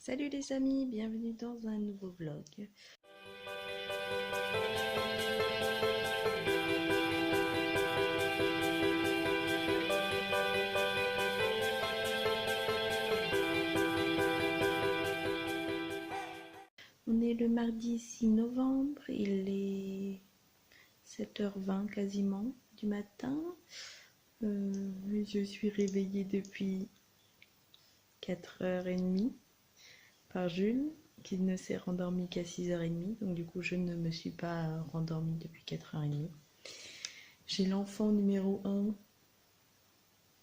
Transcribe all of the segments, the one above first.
Salut les amis, bienvenue dans un nouveau vlog. On est le mardi 6 novembre, il est 7h20 quasiment du matin. Je suis réveillée depuis 4h30 par Jules, qui ne s'est rendormi qu'à 6h30, donc du coup je ne me suis pas rendormie depuis 4h30. J'ai l'enfant numéro 1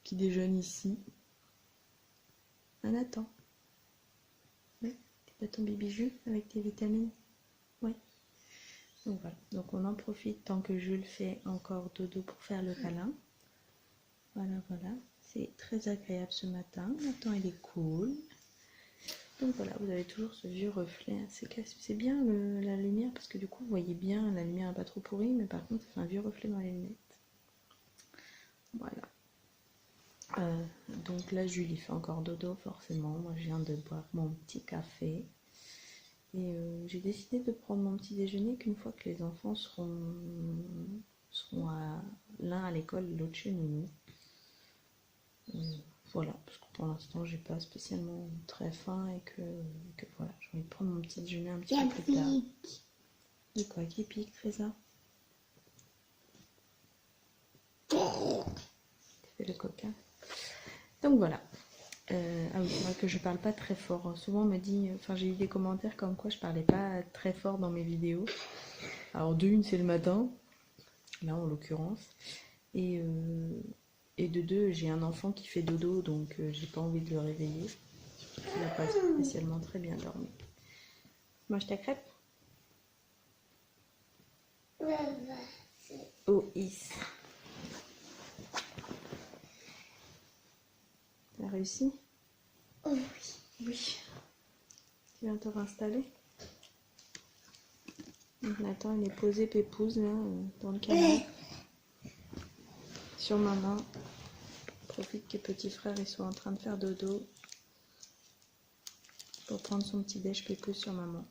qui déjeune ici. Nathan. Ouais, t'es pas ton bébé Jules avec tes vitamines? Ouais. Donc voilà, donc on en profite tant que Jules fait encore dodo pour faire le câlin. Voilà, voilà, c'est très agréable ce matin. Nathan il est cool. Donc voilà, vous avez toujours ce vieux reflet. C'est bien la lumière parce que du coup vous voyez bien, la lumière n'est pas trop pourrie, mais par contre ça fait un vieux reflet dans les lunettes. Voilà. Donc là Jules il fait encore dodo forcément. Moi je viens de boire mon petit café. Et j'ai décidé de prendre mon petit déjeuner qu'une fois que les enfants seront l'un à l'école, l'autre chez nous. Voilà, parce que pour l'instant j'ai pas spécialement très faim et que voilà, j'ai envie de prendre mon petit déjeuner un petit peu plus tard. De quoi qui pique, Trésa? Tu fais le coquin. Donc voilà. Ah oui, c'est vrai que je parle pas très fort. Souvent on me dit, enfin j'ai eu des commentaires comme quoi je parlais pas très fort dans mes vidéos. Alors d'une c'est le matin, là en l'occurrence, et de deux j'ai un enfant qui fait dodo, donc j'ai pas envie de le réveiller. Il n'a pas spécialement très bien dormi. Mange ta crêpe? Oh, is. T'as réussi? Oh oui. Oui. Tu viens te réinstaller? Donc Nathan il est posé pépouze là, dans le canapé. Sur maman. Profite que petit frère il soit en train de faire dodo pour prendre son petit déj pépouze sur maman.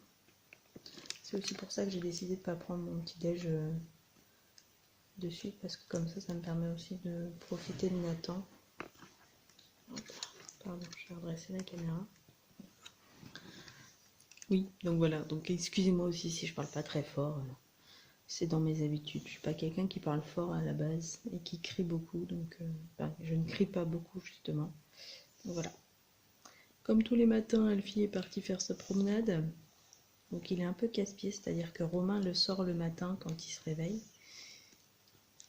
C'est aussi pour ça que j'ai décidé de ne pas prendre mon petit déj de suite, parce que comme ça me permet aussi de profiter de Nathan. Pardon, je vais redresser la caméra. Oui, donc voilà, donc excusez-moi aussi si je parle pas très fort. C'est dans mes habitudes. Je suis pas quelqu'un qui parle fort à la base et qui crie beaucoup, donc je ne crie pas beaucoup justement. Donc voilà. Comme tous les matins, Alfie est parti faire sa promenade. Donc il est un peu casse-pied, c'est-à-dire que Romain le sort le matin quand il se réveille.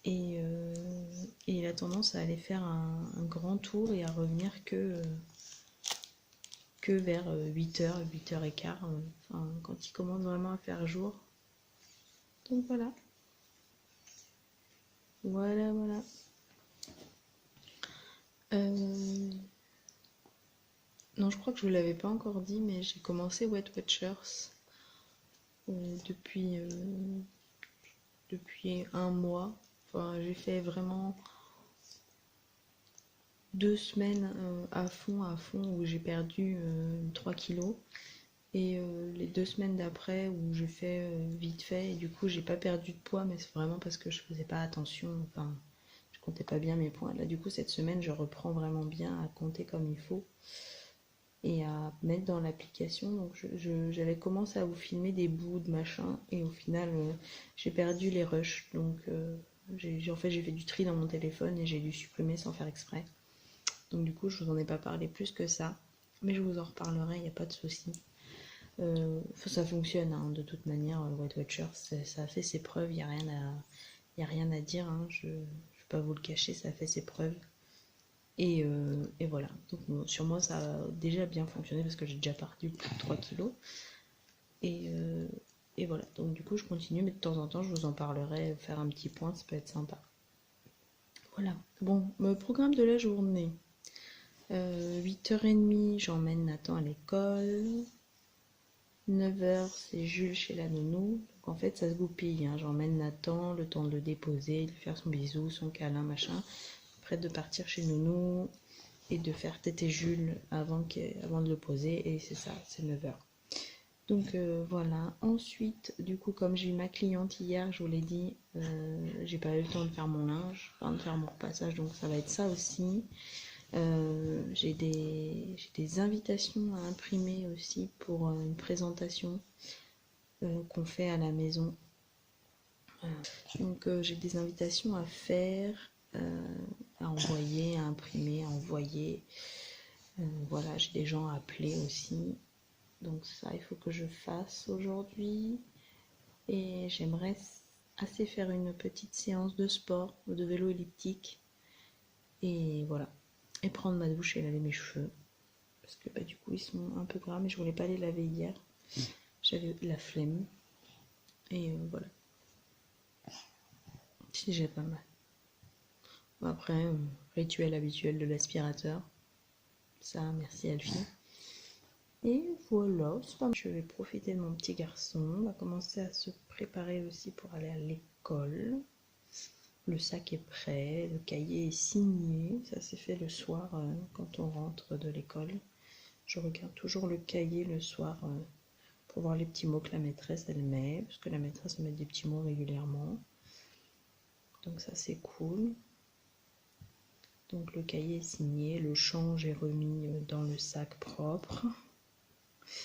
Et il a tendance à aller faire un grand tour et à revenir que vers 8h, 8h15, quand il commence vraiment à faire jour. Donc voilà. Voilà, voilà. Non, je crois que je vous l'avais pas encore dit, mais j'ai commencé Weight Watchers depuis un mois. Enfin, j'ai fait vraiment 2 semaines à fond, où j'ai perdu 3 kilos. Et les 2 semaines d'après où je fais vite fait, et du coup j'ai pas perdu de poids, mais c'est vraiment parce que je faisais pas attention, enfin je comptais pas bien mes points. Là du coup cette semaine je reprends vraiment bien à compter comme il faut et à mettre dans l'application. Donc j'avais commencé à vous filmer des bouts de machin, et au final j'ai perdu les rushs. Donc en fait j'ai fait du tri dans mon téléphone et j'ai dû supprimer sans faire exprès. Donc du coup je vous en ai pas parlé plus que ça, mais je vous en reparlerai, il n'y a pas de souci. Ça fonctionne hein, de toute manière. Weight Watchers, ça a fait ses preuves, il n'y a rien à dire, hein, je ne vais pas vous le cacher, ça a fait ses preuves. Et voilà, donc bon, sur moi ça a déjà bien fonctionné parce que j'ai déjà perdu plus de 3 kilos. Et voilà, donc du coup je continue, mais de temps en temps je vous en parlerai, faire un petit point, ça peut être sympa. Voilà, bon, le programme de la journée. 8h30, j'emmène Nathan à l'école. 9h, c'est Jules chez la nounou. Donc en fait, ça se goupille. Hein. J'emmène Nathan, le temps de le déposer, de lui faire son bisou, son câlin, machin. Prête de partir chez nounou. et de faire téter Jules avant de le poser, et c'est ça, c'est 9h. Donc voilà. Ensuite, du coup, comme j'ai eu ma cliente hier, je vous l'ai dit, j'ai pas eu le temps de faire mon linge, enfin de faire mon repassage, donc ça va être ça aussi. J'ai des invitations à imprimer aussi pour une présentation qu'on fait à la maison. Donc j'ai des invitations à faire, à envoyer, à imprimer, à envoyer. Voilà, j'ai des gens à appeler aussi. Donc ça, il faut que je fasse aujourd'hui. Et j'aimerais assez faire une petite séance de sport, de vélo elliptique. Et voilà. Et prendre ma douche et laver mes cheveux. Parce que du coup, ils sont un peu gras, mais je voulais pas les laver hier. J'avais la flemme. Et voilà. C'est déjà pas mal. Après, rituel habituel de l'aspirateur. Ça, merci Alfie. Et voilà, c'est pas mal. Je vais profiter de mon petit garçon. On va commencer à se préparer aussi pour aller à l'école. Le sac est prêt, le cahier est signé. Ça s'est fait le soir quand on rentre de l'école. Je regarde toujours le cahier le soir pour voir les petits mots que la maîtresse elle met. Parce que la maîtresse met des petits mots régulièrement. Donc ça c'est cool. Donc le cahier est signé, le change est remis dans le sac propre.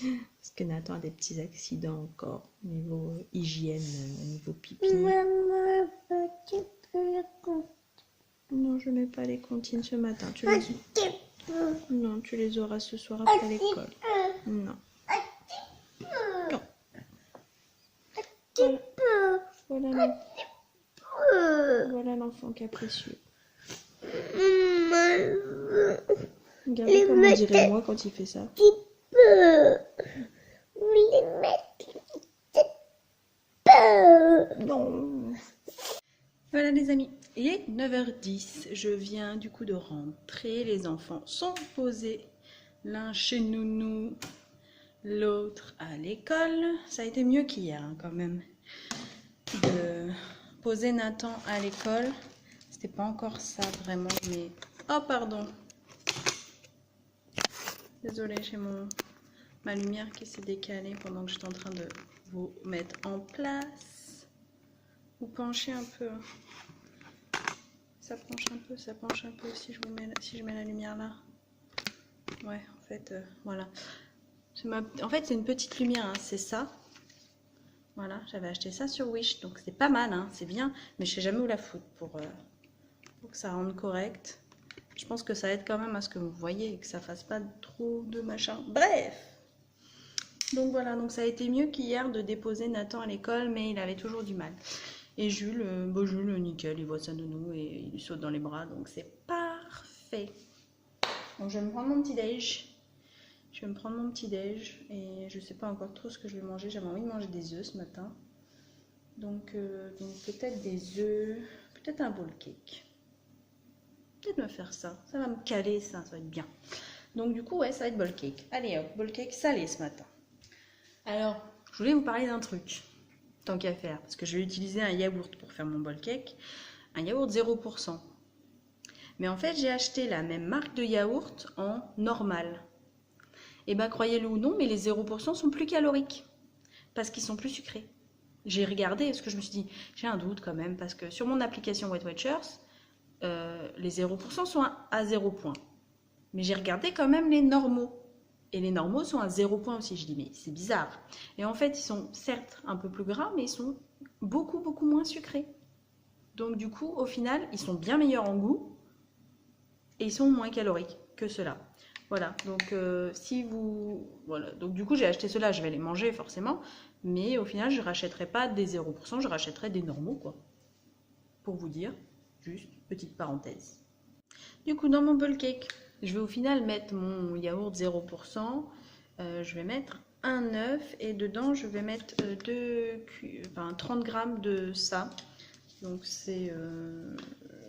Parce que Nathan a des petits accidents encore au niveau hygiène, au niveau pipi. Maman, tu peux le compte. Non, je mets pas les comptines ce matin. Non, tu les auras ce soir après l'école. Non. Non. Voilà l'enfant capricieux. Regardez comment on dirait moi quand il fait ça. Non. Voilà les amis, il est 9h10, je viens du coup de rentrer, les enfants sont posés, l'un chez Nounou, l'autre à l'école. Ça a été mieux qu'hier hein, quand même, de poser Nathan à l'école, c'était pas encore ça vraiment, mais... Oh pardon, désolée, j'ai ma lumière qui s'est décalée pendant que j'étais en train de vous mettre en place. Vous penchez un peu. Ça penche un peu si je mets la lumière là. Ouais, en fait, voilà. En fait, c'est une petite lumière, hein, c'est ça. Voilà, j'avais acheté ça sur Wish, donc c'est pas mal, hein, c'est bien. Mais je sais jamais où la foutre pour que ça rende correct. Je pense que ça aide quand même à ce que vous voyez et que ça fasse pas trop de machin. Bref! Donc voilà, donc ça a été mieux qu'hier de déposer Nathan à l'école, mais il avait toujours du mal. Et Jules, Jules, nickel, il voit sa nounou et il lui saute dans les bras, donc c'est parfait. Donc je vais me prendre mon petit déj. Et je sais pas encore trop ce que je vais manger. J'avais envie de manger des œufs ce matin. Donc peut-être des œufs, peut-être un bowl cake. Peut-être me faire ça. Ça va me caler, ça va être bien. Donc du coup, ouais, ça va être bowl cake. Allez hop, bowl cake salé ce matin. Alors, je voulais vous parler d'un truc. Tant qu'à faire, parce que je vais utiliser un yaourt pour faire mon bowl cake, un yaourt 0%. Mais en fait, j'ai acheté la même marque de yaourt en normal. Et ben, croyez-le ou non, mais les 0% sont plus caloriques, parce qu'ils sont plus sucrés. J'ai regardé, parce que je me suis dit, j'ai un doute quand même, parce que sur mon application Weight Watchers, les 0% sont à 0 point. Mais j'ai regardé quand même les normaux. Et les normaux sont à 0 point aussi. Je dis, mais c'est bizarre. Et en fait, ils sont certes un peu plus gras, mais ils sont beaucoup, beaucoup moins sucrés. Donc du coup, au final, ils sont bien meilleurs en goût. Et ils sont moins caloriques que ceux-là. Voilà, donc Voilà, donc du coup, j'ai acheté ceux-là, je vais les manger forcément. Mais au final, je ne rachèterai pas des 0%, je rachèterai des normaux, quoi. Pour vous dire, juste, petite parenthèse. Du coup, dans mon bowl cake, je vais au final mettre mon yaourt 0%, je vais mettre un œuf et dedans je vais mettre 30 grammes de ça. Donc c'est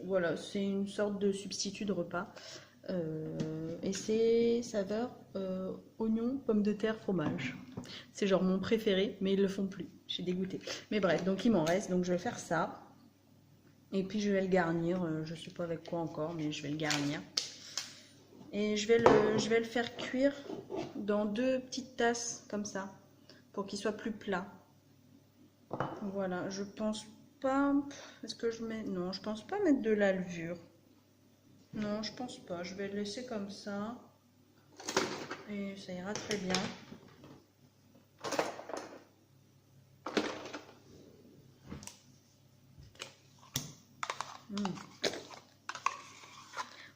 voilà, c'est une sorte de substitut de repas. Et c'est saveur oignon, pomme de terre, fromage. C'est genre mon préféré, mais ils le font plus. J'ai dégoûté. Mais bref, donc il m'en reste, donc je vais faire ça. Et puis je vais le garnir, je sais pas avec quoi encore, mais je vais le garnir. Et je vais le faire cuire dans 2 petites tasses comme ça, pour qu'il soit plus plat. Voilà, je pense pas... Est-ce que je mets... Non, je pense pas mettre de la levure. Non, je pense pas. Je vais le laisser comme ça. Et ça ira très bien.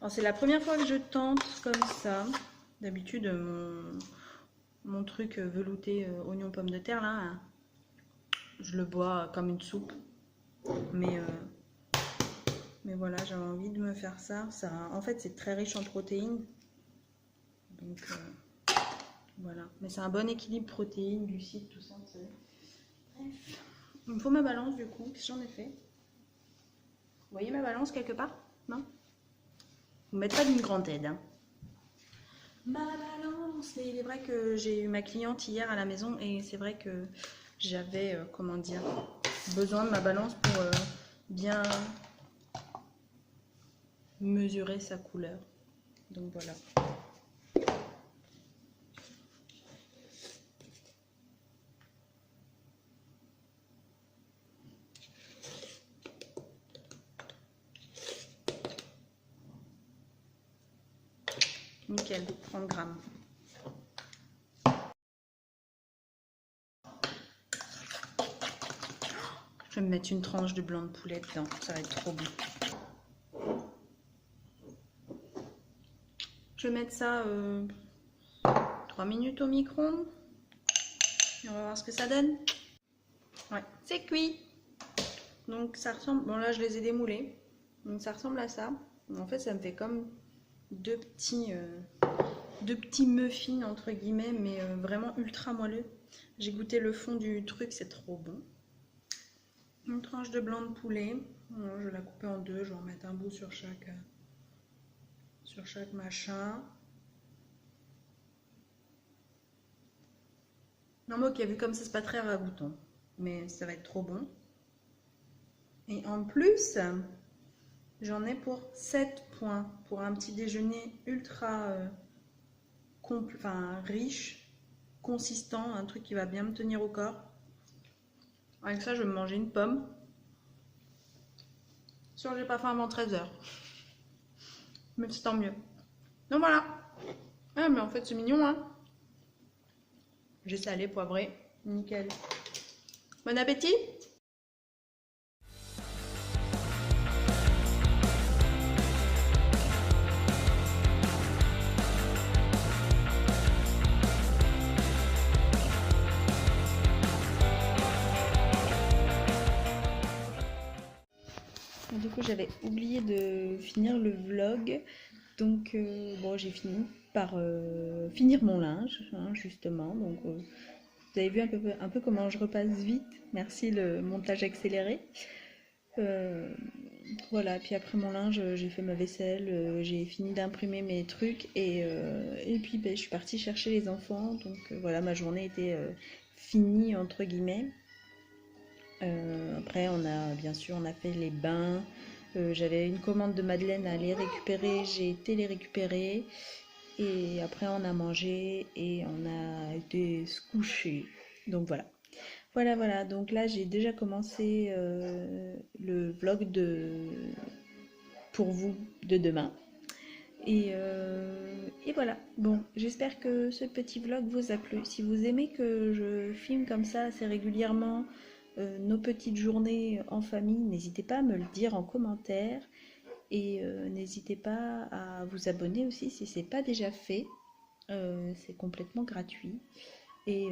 Alors c'est la première fois que je tente comme ça. D'habitude, mon truc velouté oignon pomme de terre là, hein, je le bois comme une soupe. Mais voilà, j'avais envie de me faire ça. En fait, c'est très riche en protéines. Donc voilà. Mais c'est un bon équilibre protéines, glucides, tout ça. Vous savez. Bref. Il me faut ma balance du coup. Qu'est-ce que j'en ai fait? Vous voyez ma balance quelque part? Non? Vous ne mettez pas d'une grande aide. Hein. Ma balance! Et il est vrai que j'ai eu ma cliente hier à la maison et c'est vrai que j'avais, comment dire, besoin de ma balance pour bien mesurer sa couleur. Donc voilà. Nickel, 30 grammes. Je vais me mettre une tranche de blanc de poulet dedans, ça va être trop bon. Je vais mettre ça 3 minutes au micro-ondes. Et on va voir ce que ça donne. Ouais, c'est cuit. Donc ça ressemble, bon là je les ai démoulés. Donc ça ressemble à ça. En fait ça me fait comme deux petits muffins entre guillemets, mais vraiment ultra moelleux. J'ai goûté le fond du truc, c'est trop bon. Une tranche de blanc de poulet. Je vais la couper en deux, je vais en mettre un bout sur chaque machin. Non mais ok, vu comme ça c'est pas très ragoûtant, mais ça va être trop bon. Et en plus, j'en ai pour 7 points, pour un petit déjeuner ultra riche, consistant, un truc qui va bien me tenir au corps. Avec ça, je vais me manger une pomme. Sûr, j'ai pas faim avant 13 h. Mais c'est tant mieux. Donc voilà. Ah, mais en fait, c'est mignon, hein. J'ai salé, poivré. Nickel. Bon appétit! Du coup, j'avais oublié de finir le vlog. Donc, bon, j'ai fini par finir mon linge, hein, justement. Donc, vous avez vu un peu comment je repasse vite. Merci le montage accéléré. Voilà, puis après mon linge, j'ai fait ma vaisselle, j'ai fini d'imprimer mes trucs et puis ben, je suis partie chercher les enfants. Donc voilà, ma journée était finie entre guillemets. Après, bien sûr, on a fait les bains. J'avais une commande de madeleine à aller récupérer, j'ai été les récupérer. Et après, on a mangé et on a été se coucher. Donc voilà. Voilà. Donc là, j'ai déjà commencé le vlog pour vous de demain. Et voilà. Bon, j'espère que ce petit vlog vous a plu. Si vous aimez que je filme comme ça assez régulièrement nos petites journées en famille, n'hésitez pas à me le dire en commentaire. Et n'hésitez pas à vous abonner aussi si ce n'est pas déjà fait. C'est complètement gratuit. Et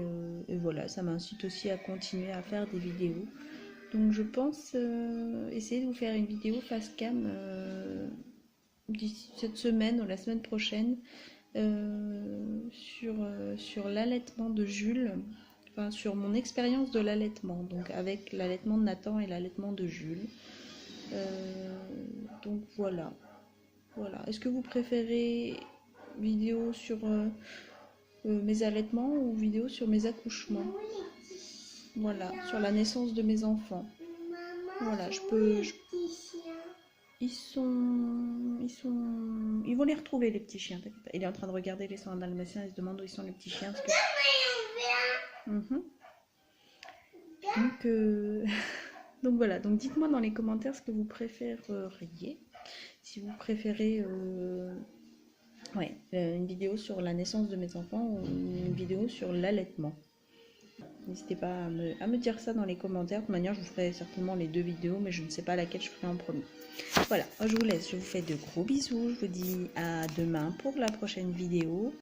voilà, ça m'incite aussi à continuer à faire des vidéos. Donc je pense essayer de vous faire une vidéo face cam d'ici cette semaine ou la semaine prochaine sur l'allaitement de Jules, enfin sur mon expérience de l'allaitement, donc avec l'allaitement de Nathan et l'allaitement de Jules. Donc voilà. Est-ce que vous préférez vidéo sur mes allaitements ou vidéo sur mes accouchements? Voilà, sur la naissance de mes enfants. Voilà, Ils vont les retrouver, les petits chiens, t'inquiète pas. Il est en train de regarder les 101 dalmatiens, il se demande où ils sont les petits chiens. Parce que... Mhm. Donc, donc voilà, donc dites-moi dans les commentaires ce que vous préféreriez. Si vous préférez une vidéo sur la naissance de mes enfants ou une vidéo sur l'allaitement. N'hésitez pas à me dire ça dans les commentaires. De toute manière, je vous ferai certainement les deux vidéos, mais je ne sais pas laquelle je ferai en premier. Voilà, je vous laisse, je vous fais de gros bisous. Je vous dis à demain pour la prochaine vidéo.